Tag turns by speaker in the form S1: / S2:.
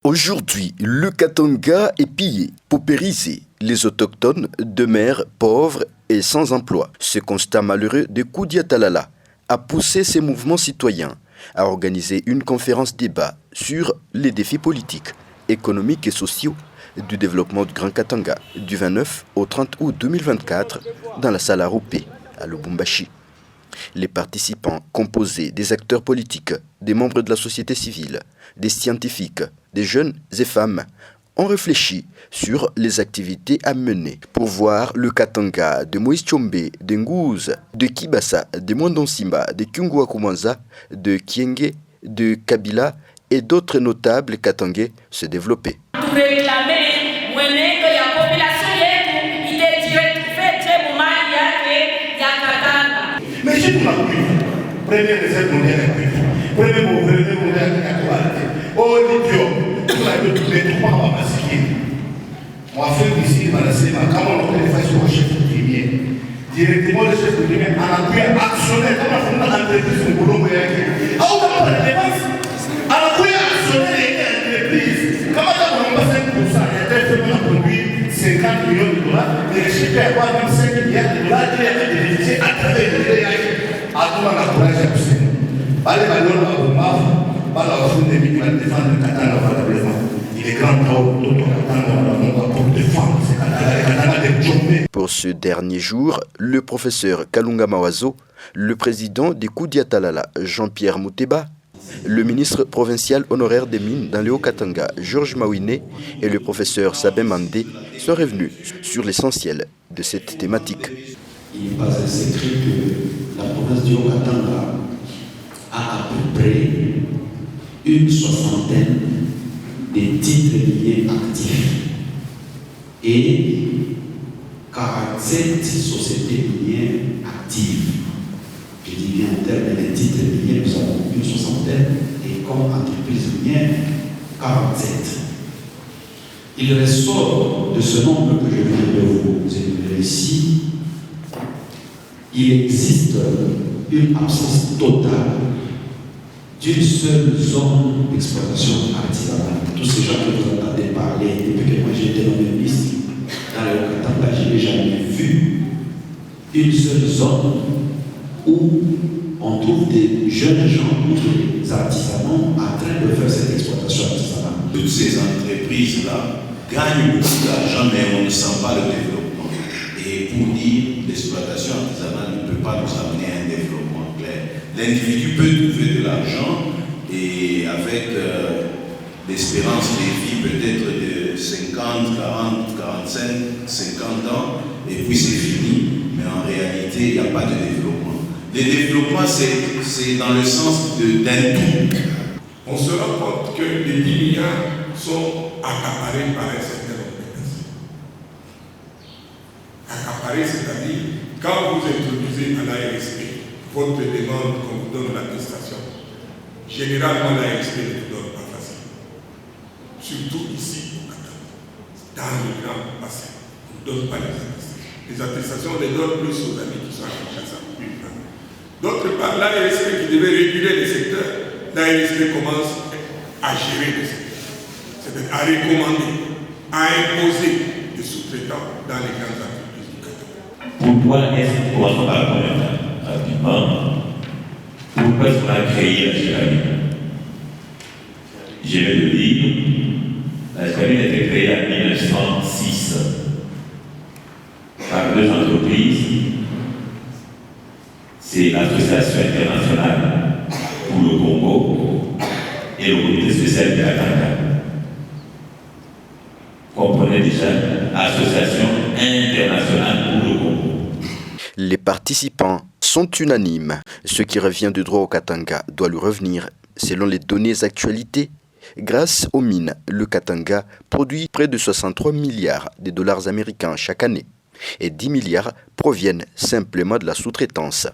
S1: Aujourd'hui, le Katanga est pillé, paupérisé. Les autochtones demeurent pauvres et sans emploi. Ce constat malheureux de Koudia-Talala a poussé ces mouvements citoyens à organiser une conférence débat sur les défis politiques, économiques et sociaux du développement du Grand Katanga du 29 au 30 août 2024 dans la salle Aroupé à Lubumbashi. Les participants, composés des acteurs politiques, des membres de la société civile, des scientifiques, des jeunes et femmes, ont réfléchi sur les activités à mener pour voir le Katanga de Moïse Tchombe, de Ngouze, de Kibasa, de Mwandonsimba, de Kyungwa Kumanza, de Kienge, de Kabila et d'autres notables katangais se développer.
S2: Mais si vous m'avez prenez recette mondiale, prenez mon vrai mondial à oh l'idiot, vous avez tous les trois à masquer. Moi, frère ici, comment on fait sur le chef coutumier directement le chef coutumier en appui actionnaire, comme la fondation d'entreprise au boulot, ah, on va pas la dépense. En appui actionnaire et entreprise, comment on va 5%, il y a des firmes qui produisent 50 millions de dollars, et les chiffres à avoir 25 milliards de dollars, il y a des bénéficiaires à travers le pays.
S1: Pour ce dernier jour, le professeur Kalunga Mawazo, le président de Koudia-Talala, Jean-Pierre Mouteba, le ministre provincial honoraire des mines dans le Haut-Katanga, Georges Mawine, et le professeur Sabin Mandé sont revenus sur l'essentiel de cette thématique.
S3: Il n'est pas un secret que la province du Haut-Katanga a à peu près une soixantaine de titres miniers actifs et 47 sociétés minières actives. Je dis bien en termes de titres miniers, nous avons une soixantaine et comme entreprise minière, 47. Il ressort de ce nombre que je viens de vous énumérer ici. Il existe une absence totale d'une seule zone d'exploitation artisanale. Tous ces gens que vous entendez parler, depuis que moi j'étais nommé ministre, dans le Haut-Katanga, je n'ai jamais vu une seule zone où on trouve des jeunes gens ou des artisanaux en train de faire cette exploitation artisanale.
S4: Toutes ces entreprises-là gagnent beaucoup d'argent, mais on ne sent pas le développement. Et pour dire l'exploitation artisanale ne peut pas nous amener à un développement clair. L'individu peut trouver de l'argent et avec l'espérance de vie peut-être de 50, 40, 45, 50 ans, et puis c'est fini, mais en réalité il n'y a pas de développement. Le développement c'est dans le sens d'un tout.
S5: On se rend compte que les 10 milliards sont accaparés par un certain nombre de personnes. Accaparés, c'est-à-dire quand vous introduisez à l'ARSP votre demande qu'on vous donne l'administration, généralement l'ARSP ne vous donne pas facilement. Surtout ici au Katanga, dans le grand bassin, on ne donne pas les attestations. Les attestations, on les donne plus aux amis qui sont à Kinshasa. D'autre part, l'ARSP qui devait réguler les secteurs, l'ARSP commence à gérer les secteurs, c'est-à-dire à recommander, à imposer des sous-traitants dans les grandes entreprises du Katanga.
S6: Pourquoi est-ce qu'on commence par rapidement? Pourquoi est-ce qu'on a créé la Chiramine? Je vais le dire, la Chiramine a été créée en 1906 par deux entreprises. C'est l'Association internationale pour le Congo et le comité spécial de Katanga. Comprenez déjà l'Association internationale pour le Congo.
S1: Les participants sont unanimes. Ce qui revient de droit au Katanga doit lui revenir selon les données actualités. Grâce aux mines, le Katanga produit près de 63 milliards de dollars américains chaque année et 10 milliards proviennent simplement de la sous-traitance.